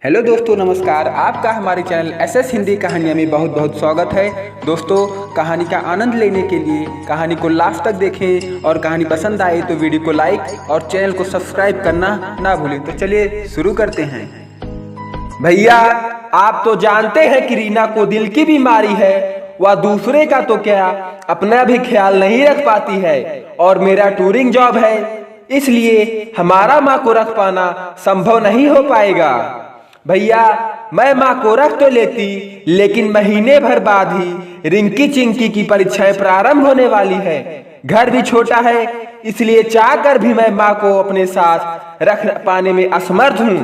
Hello दोस्तों, नमस्कार। आपका हमारे चैनल एसएस हिंदी कहानियाँ में बहुत बहुत स्वागत है। दोस्तों, कहानी का आनंद लेने के लिए कहानी को लास्ट तक देखें और कहानी पसंद आए तो वीडियो को लाइक और चैनल को सब्सक्राइब करना ना भूलें। तो चलिए शुरू करते हैं। भैया, आप तो जानते हैं कि रीना को दिल की बीमारी है। वह दूसरे का तो क्या अपना भी ख्याल नहीं रख पाती है और मेरा टूरिंग जॉब है, इसलिए हमारा माँ को रख पाना संभव नहीं हो पाएगा। भैया, मैं माँ को रख तो लेती, लेकिन महीने भर बाद ही रिंकी चिंकी की परीक्षाएं प्रारंभ होने वाली है। घर भी छोटा है, इसलिए चाहकर भी मैं माँ को अपने साथ रख पाने में असमर्थ हूँ।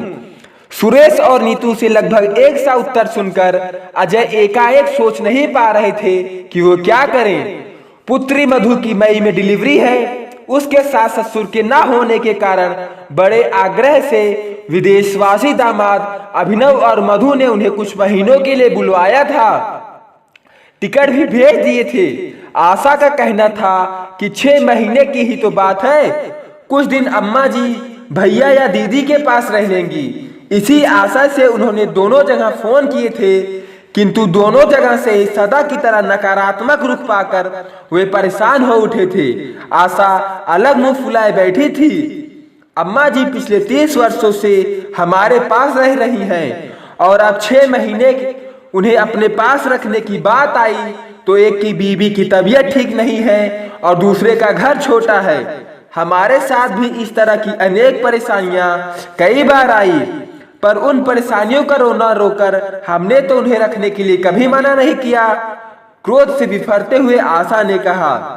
सुरेश और नीतू से लगभग एक सा उत्तर सुनकर अजय एकाएक सोच नहीं पा रहे थे कि वो क्या करें। पुत्री मधु की मई में डिलीवरी है। उसके सास ससुर के ना होने के कारण बड़े आग्रह से विदेशवासी दामाद अभिनव और मधु ने उन्हें कुछ महीनों के लिए बुलवाया था। टिकट भी भेज दिए थे। आशा का कहना था कि 6 महीने की ही तो बात है, कुछ दिन अम्मा जी भैया या दीदी के पास रह लेंगी। इसी आशा से उन्होंने दोनों जगह फोन किए थे, किंतु दोनों जगह से सदा की तरह नकारात्मक रुख पाकर वे परेशान हो उठे थे। आशा अलग मुंह फुलाए बैठी थी। अम्मा जी पिछले 30 वर्षों से हमारे पास रह रही हैं और अब 6 महीने उन्हें अपने पास रखने की बात आई तो एक की बीवी की तबीयत ठीक नहीं है और दूसरे का घर छोटा है। हमारे साथ भी इस तरह की अनेक परेशानियां कई बार आई, पर उन परेशानियों का रोना रोकर हमने तो उन्हें रखने के लिए कभी मना नहीं किया। क्रोध से बिफरते हुए आशा ने कहा,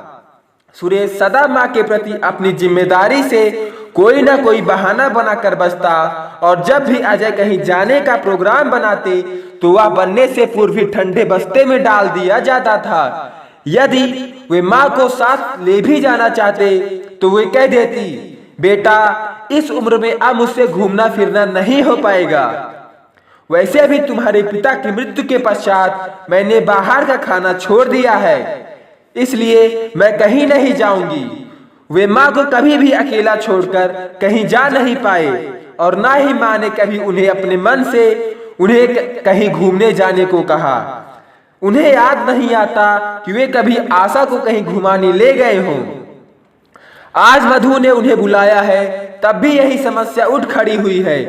सुरेश सदा माँ के प्रति अपनी जिम्मेदारी से कोई ना कोई बहाना बनाकर बचता और जब भी अजय कहीं जाने का प्रोग्राम बनाते तो वह बनने से पूर्व ही ठंडे बस्ते में डाल दिया जाता था। यदि वे माँ को साथ ले भी जाना चाहते तो वे कह देती, बेटा इस उम्र में अब मुझसे घूमना फिरना नहीं हो पाएगा। वैसे भी तुम्हारे पिता की मृत्यु के पश्चात मैंने बाहर का खाना छोड़ दिया है, इसलिए मैं कहीं नहीं जाऊंगी। वे माँ को कभी भी अकेला छोड़कर कहीं जा नहीं पाए और ना ही माँ ने कभी उन्हें अपने मन से उन्हें कहीं घूमने जाने को कहा। उन्हें याद नहीं आता कि वे कभी आशा को कहीं घुमाने ले गए हों। आज मधु ने उन्हें बुलाया है, तब भी यही समस्या उठ खड़ी हुई है।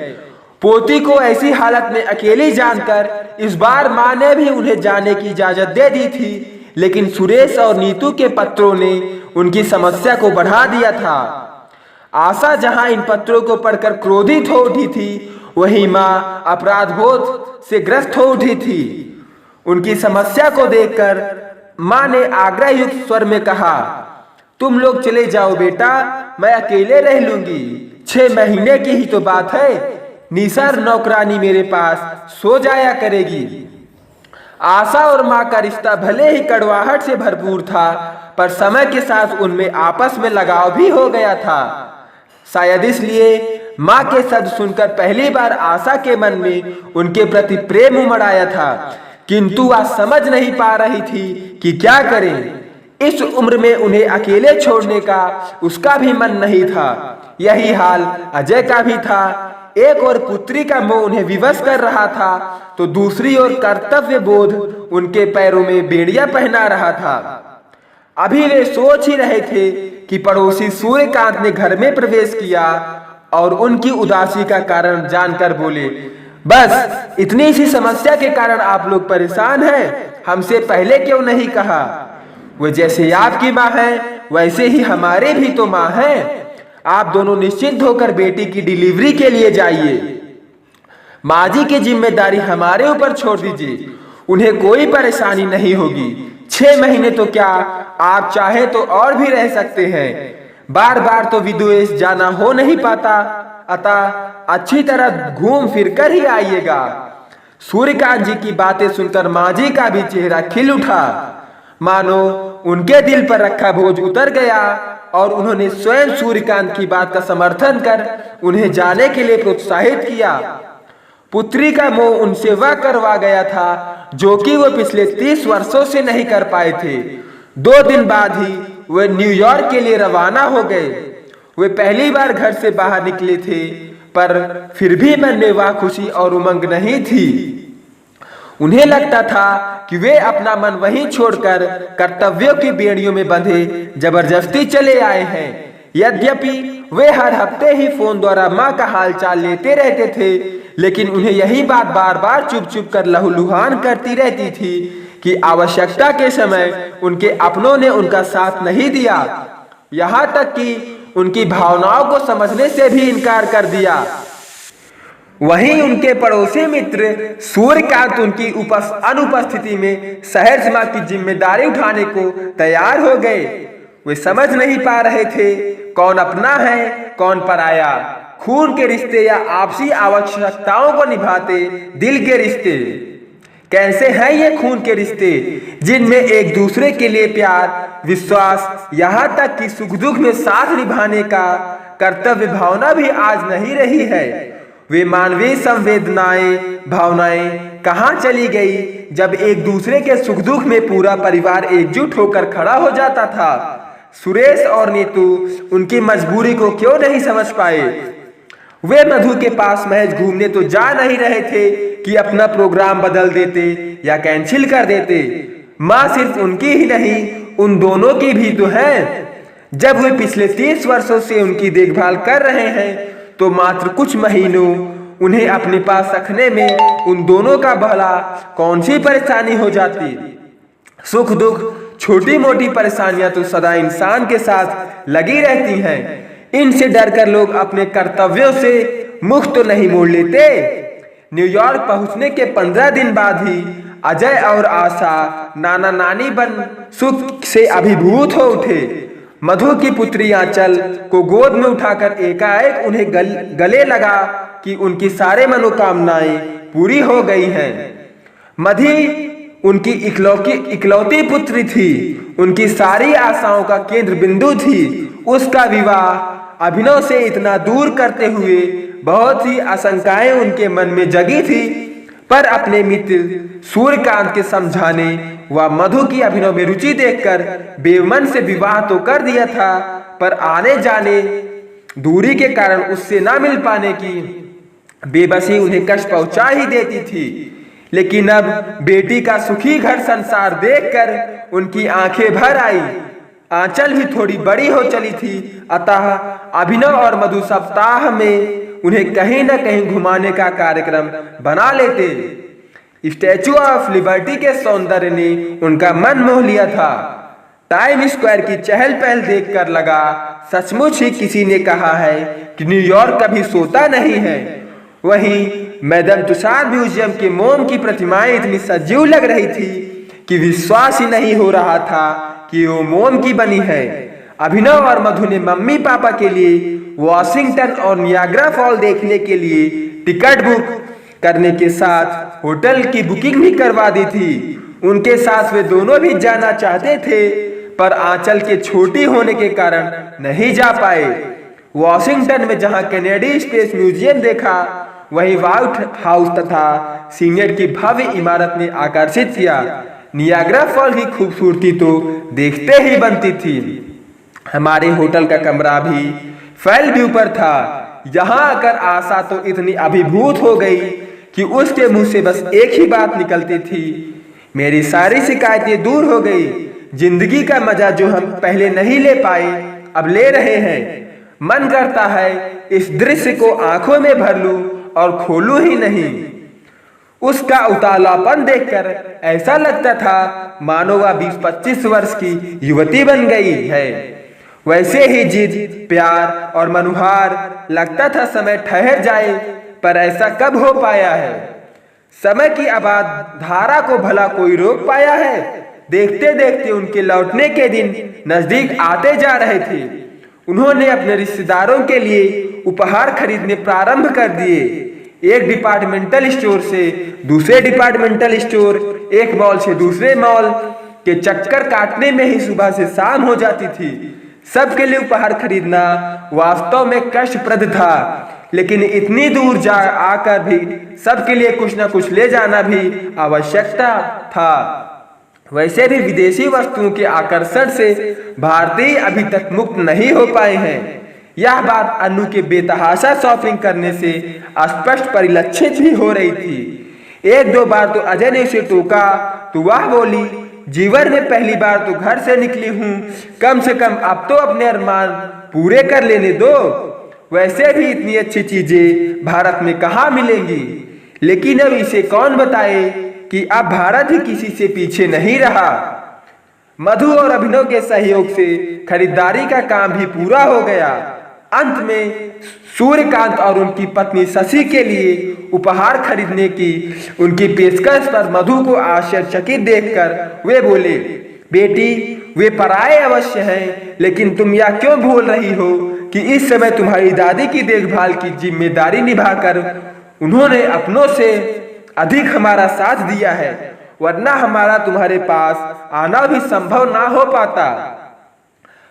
पोती को ऐसी हालत में अकेली जानकर इस बार माँ ने भी उन्हें जाने की इजाजत दे दी थी, लेकिन सुरेश और नीतू के पत्रों ने उनकी समस्या को बढ़ा दिया था। आशा जहां इन पत्रों को पढ़कर क्रोधित हो उठी थी, वहीं माँ अपराधबोध से ग्रस्त हो उठी थी। उनकी समस्या को देखकर माँ ने आग्रह युक्त स्वर में कहा, तुम लोग चले जाओ बेटा, मैं अकेले रह लूंगी। 6 महीने की ही तो बात है। निसर नौकरानी मेरे पास सो जाया करेगी। आशा और माँ का रिश्ता भले ही कड़वाहट से भरपूर था, पर समय के साथ उनमें आपस में लगाव भी हो गया था। शायद इसलिए माँ के शब्द सुनकर पहली बार आशा के मन में उनके प्रति प्रेम उमड़ आया था, किंतु वह समझ नहीं पा रही थी कि क्या करें। इस उम्र में उन्हें अकेले छोड़ने का उसका भी मन नहीं था। यही हाल अजय का भी था। एक और पुत्री का मोह उन्हें विवश कर रहा था तो दूसरी ओर कर्तव्य बोध उनके पैरों में बेड़िया पहना रहा था। अभी वे सोच ही रहे थे कि पड़ोसी सूर्यकांत ने घर में प्रवेश किया और उनकी उदासी का कारण जानकर बोले, बस इतनी सी समस्या के कारण आप लोग परेशान हैं, हमसे पहले क्यों नहीं कहा। वो जैसे आपकी माँ है वैसे ही हमारे भी तो माँ है। आप दोनों निश्चिंत होकर बेटी की डिलीवरी के लिए जाइए। माँ जी की जिम्मेदारी हमारे ऊपर छोड़ दीजिए, उन्हें कोई परेशानी नहीं होगी। 6 महीने तो क्या, आप चाहे तो और भी रह सकते हैं। बार बार तो विदेश जाना हो नहीं पाता, अतः अच्छी तरह घूम फिर कर ही आइएगा। सूर्यकांत जी की बातें सुनकर माँ जी का भी चेहरा खिल उठा, मानो उनके दिल पर रखा बोझ उतर गया और उन्होंने स्वयं सूर्यकांत की बात का समर्थन कर उन्हें जाने के लिए प्रोत्साहित किया। पुत्री का मोह उनसे वह करवा गया था जो कि वो पिछले 30 वर्षों से नहीं कर पाए थे। 2 दिन बाद ही वे न्यूयॉर्क के लिए रवाना हो गए। वे पहली बार घर से बाहर निकले थे, पर फिर भी मन में वह खुशी और उमंग नहीं थी। उन्हें लगता था कि वे अपना मन वहीं छोड़कर कर्तव्यों की बेड़ियों में बंधे जबरदस्ती चले आए हैं। यद्यपि वे हर हफ्ते ही फोन द्वारा माँ का हालचाल लेते रहते थे, लेकिन उन्हें यही बात बार बार चुप चुप कर लहूलुहान करती रहती थी कि आवश्यकता के समय उनके अपनों ने उनका साथ नहीं दिया, यहाँ तक कि उनकी भावनाओं को समझने से भी इनकार कर दिया। वहीं उनके पड़ोसी मित्र सूर्यकांत उनकी अनुपस्थिति में शहर सीमा की जिम्मेदारी उठाने को तैयार हो गए। वे समझ नहीं पा रहे थे कौन अपना है कौन पराया, खून के रिश्ते या आपसी आवश्यकताओं को निभाते दिल के रिश्ते। कैसे हैं ये खून के रिश्ते जिनमें एक दूसरे के लिए प्यार, विश्वास, यहाँ तक कि सुख दुख में साथ निभाने का कर्तव्य भावना भी आज नहीं रही है। वे मानवीय संवेदनाएं, भावनाएं कहाँ चली गई जब एक दूसरे के सुख दुख में पूरा परिवार एकजुट होकर खड़ा हो जाता था। सुरेश और नीतू उनकी मजबूरी को क्यों नहीं समझ पाए। वे मधु के पास महज घूमने तो जा नहीं रहे थे कि अपना प्रोग्राम बदल देते या कैंसिल कर देते। माँ सिर्फ उनकी ही नहीं, उन दोनों की भी तो है। जब वे पिछले 30 वर्षों से उनकी देखभाल कर रहे हैं तो मात्र कुछ महीनों उन्हें अपने पास रखने में उन दोनों का भला कौन सी परेशानी हो जाती। सुख दुख, छोटी मोटी परेशानियां तो सदा इंसान के साथ लगी रहती हैं। इनसे डरकर लोग अपने कर्तव्यों से मुख तो नहीं मोड़ लेते। न्यूयॉर्क पहुंचने के 15 दिन बाद ही अजय और आशा नाना नानी बन सुख से अभिभूत हो उठे। मधु की पुत्री आंचल को गोद में उठाकर एकाएक उन्हें गले लगा कि उनकी सारे मनोकामनाएं पूरी हो गई हैं। मधु उनकी इकलौती पुत्री थी, उनकी सारी आशाओं का केंद्र बिंदु थी। उसका विवाह अभिनव से इतना दूर करते हुए बहुत सी आशंकाएं उनके मन में जगी थी, पर अपने मित्र सूर्यकांत के समझाने व मधु की अभिनव में रुचि देखकर बेमन से विवाह तो कर दिया था, पर आने जाने दूरी के कारण उससे ना मिल पाने की बेबसी उन्हें कष्ट पहुंचा ही देती थी। लेकिन अब बेटी का सुखी घर संसार देखकर उनकी आंखें भर आई। आंचल भी थोड़ी बड़ी हो चली थी, अतः अभिनव और मधु सप्ताह में उन्हें कहीं न कहीं घुमाने का कार्यक्रम बना लेते। स्टैचू ऑफ लिबर्टी के सौंदर्य ने उनका मन मोह लिया था। टाइम स्क्वायर की चहल पहल देखकर लगा सचमुच ही किसी ने कहा है कि न्यूयॉर्क कभी सोता नहीं है। वहीं मैडम तुषार म्यूजियम के मोम की प्रतिमाएं इतनी सजीव लग रही थी कि विश्वास ही नहीं हो रहा था कि वो मोम की बनी है। अभिनव और मधु ने मम्मी पापा के लिए वॉशिंगटन और नियाग्रा फॉल देखने के लिए टिकट बुक करने के साथ होटल की बुकिंग भी करवा दी थी। उनके साथ वे दोनों भी जाना चाहते थे, पर आंचल के छोटी होने के कारण नहीं जा पाए। वॉशिंगटन में जहां कैनेडी स्पेस म्यूजियम देखा, वहीं व्हाइट हाउस तथा सीनेट की भव्य इमारत ने आकर्षित किया। नियाग्रा फॉल की खूबसूरती तो देखते ही बनती थी। हमारे होटल का कमरा भी फैल व्यू पर था। यहाँ आकर आशा तो इतनी अभिभूत हो गई कि उसके मुंह से बस एक ही बात निकलती थी, मेरी सारी शिकायतें दूर हो गई। जिंदगी का मजा जो हम पहले नहीं ले पाए अब ले रहे हैं। मन करता है इस दृश्य को आंखों में भर लूं और खोलूं ही नहीं। उसका उतावलापन देखकर ऐसा लगता था मानो वह 20-25 वर्ष की युवती बन गई है। वैसे ही जिद, प्यार और मनुहार लगता था समय ठहर जाए, पर ऐसा कब हो पाया है। समय की आबाद धारा को भला कोई रोक पाया है। देखते देखते उनके लौटने के दिन नजदीक आते जा रहे थे। उन्होंने अपने रिश्तेदारों के लिए उपहार खरीदने प्रारंभ कर दिए। एक डिपार्टमेंटल स्टोर से दूसरे डिपार्टमेंटल स्टोर, एक मॉल से दूसरे मॉल के चक्कर काटने में ही सुबह से शाम हो जाती थी। सबके लिए उपहार खरीदना वास्तव में कष्टप्रद था, लेकिन इतनी दूर जा आकर भी सबके लिए कुछ न कुछ ले जाना भी आवश्यकता था। वैसे भी विदेशी वस्तुओं के आकर्षण से भारतीय अभी तक मुक्त नहीं हो पाए हैं। यह बात अनु के बेतहाशा शॉपिंग करने से स्पष्ट परिलक्षित भी हो रही थी। एक दो बार तो अजय ने उसे टोका तो वह बोली, जीवन में पहली बार तो घर से निकली हूँ, कम से कम अब तो अपने अरमान पूरे कर लेने दो। वैसे भी इतनी अच्छी चीजें भारत में कहाँ मिलेंगी। लेकिन अब इसे कौन बताए कि अब भारत ही किसी से पीछे नहीं रहा। मधु और अभिनव के सहयोग से खरीदारी का काम भी पूरा हो गया। अंत में सूर्यकांत और उनकी पत्नी शशि के लिए उपहार खरीदने की उनकी पेशकश पर मधु को आश्चर्यचकित देखकर वे बोले, बेटी वे पराये अवश्य हैं, लेकिन तुम यह क्यों भूल रही हो कि इस समय तुम्हारी दादी की देखभाल की जिम्मेदारी निभाकर उन्होंने अपनों से अधिक हमारा साथ दिया है, वरना हमारा तुम्हारे पास आना भी संभव ना हो पाता।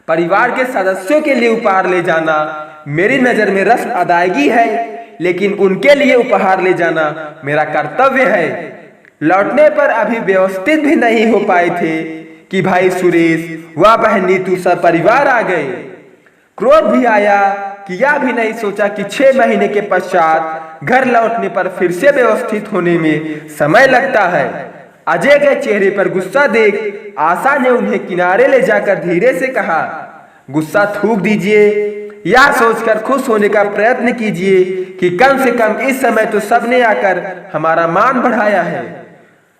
परिवार के सदस्यों के लिए उपहार ले जाना मेरी नजर में रस्म अदायगी है, लेकिन उनके लिए उपहार ले जाना मेरा कर्तव्य है। लौटने पर अभी व्यवस्थित भी नहीं हो पाए थे कि भाई सुरेश व बहन नीतू सब परिवार आ गए। क्रोध भी आया कि यह भी नहीं सोचा कि 6 महीने के पश्चात घर लौटने पर फिर से व्यवस्थित होने में समय लगता है। अजय के चेहरे पर गुस्सा देख आशा ने उन्हें किनारे ले जाकर धीरे से कहा, गुस्सा थूक दीजिए, यह सोचकर खुश होने का प्रयत्न कीजिए कि कम से कम इस समय तो सबने आकर हमारा मान बढ़ाया है।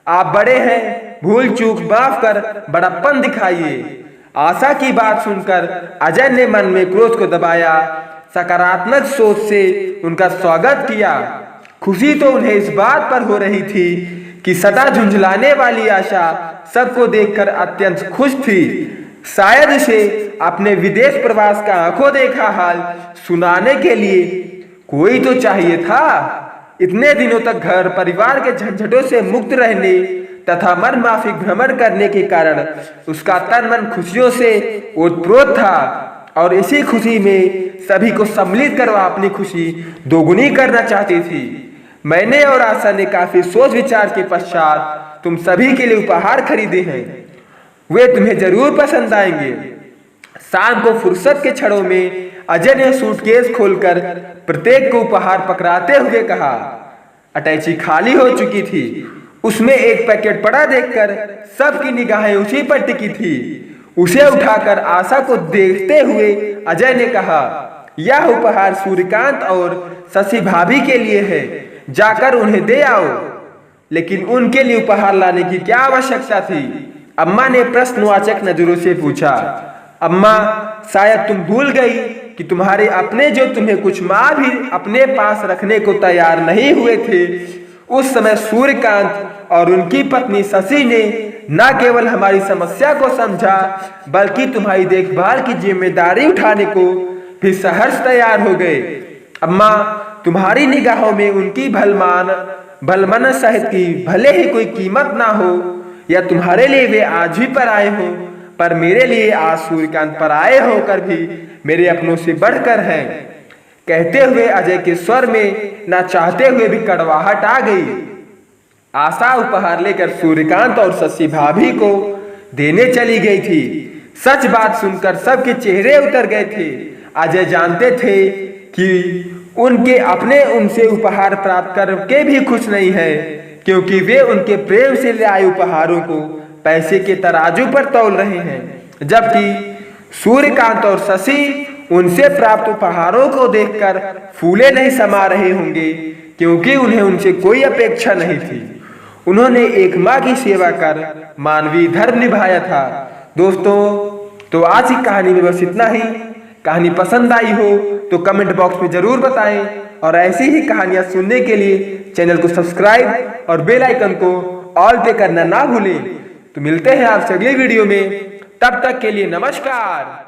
आप बड़े हैं, भूल चूक माफ कर बड़प्पन दिखाइए। आशा की बात सुनकर अजय ने मन में क्रोध को दबाया, सकारात्मक सोच से उनका स्वागत किया। खुशी तो उन्हें इस बात पर हो रही थी कि सदा झुंझलाने वाली आशा सबको देखकर अत्यंत खुश थी। शायद इसे अपने विदेश प्रवास का आंखों देखा हाल सुनाने के लिए कोई तो चाहिए था। इतने दिनों तक घर परिवार के झंझटों से मुक्त रहने तथा मन माफिक भ्रमण करने के कारण उसका तन मन खुशियों से ओतप्रोत था और इसी खुशी में सभी को सम्मिलित कर वह अपनी खुशी दोगुनी करना चाहती थी। मैंने और आशा ने काफी सोच विचार के पश्चात तुम सभी के लिए उपहार खरीदे हैं, वे तुम्हें जरूर पसंद आएंगे। शाम को फुर्सत के क्षणों में अजय ने सूटकेस खोलकर प्रत्येक को उपहार पकड़ाते हुए कहा। अटैची खाली हो चुकी थी, उसमें एक पैकेट पड़ा देखकर सबकी निगाहें उसी पर टिकी थी। उसे उठाकर आशा को देखते हुए अजय ने कहा, यह उपहार सूर्यकांत और शशि भाभी के लिए है, जाकर उन्हें दे आओ। लेकिन उनके लिए उपहार लाने की क्या आवश्यकता थी? अम्मा ने प्रश्नवाचक नजरों से पूछा। अम्मा, शायद तुम भूल गई कि तुम्हारे अपने जो तुम्हें कुछ माह भी अपने पास रखने को तैयार नहीं हुए थे, उस समय सूर्यकांत और उनकी पत्नी शशि ने न केवल हमारी समस्या को समझा बल्कि तुम्हारी देखभाल की जिम्मेदारी उठाने को भी सहर्ष तैयार हो गए। अम्मा, तुम्हारी निगाहों में उनकी भलमन सहित की भले ही कोई कीमत ना हो या तुम्हारे लिए वे आज भी पराए हो, पर मेरे लिए आज सूर्यकांत पराए होकर भी मेरे अपनों से बढ़कर हैं। कहते हुए अजय के स्वर में ना चाहते हुए भी कड़वाहट आ गई। आशा उपहार लेकर सूर्यकांत और शशि भाभी को देने चली गई थी। सच बात सुनकर सबके चेहरे उतर गए थे। अजय जानते थे कि उनके अपने उनसे उपहार प्राप्त करके भी खुश नहीं है, क्योंकि वे उनके प्रेम से ले आए उपहारों को पैसे के तराजू पर तौल रहे हैं, जबकि सूर्यकांत और शशि उनसे प्राप्त उपहारों को देखकर फूले नहीं समा रहे होंगे, क्योंकि उन्हें उनसे कोई अपेक्षा नहीं थी। उन्होंने एक माँ की सेवा कर मानवीय धर्म निभाया था। दोस्तों, तो आज की कहानी में बस इतना ही। कहानी पसंद आई हो तो कमेंट बॉक्स में जरूर बताएं और ऐसी ही कहानियां सुनने के लिए चैनल को सब्सक्राइब और बेल आइकन को ऑल पे करना ना भूलें। तो मिलते हैं आपसे अगले वीडियो में, तब तक के लिए नमस्कार।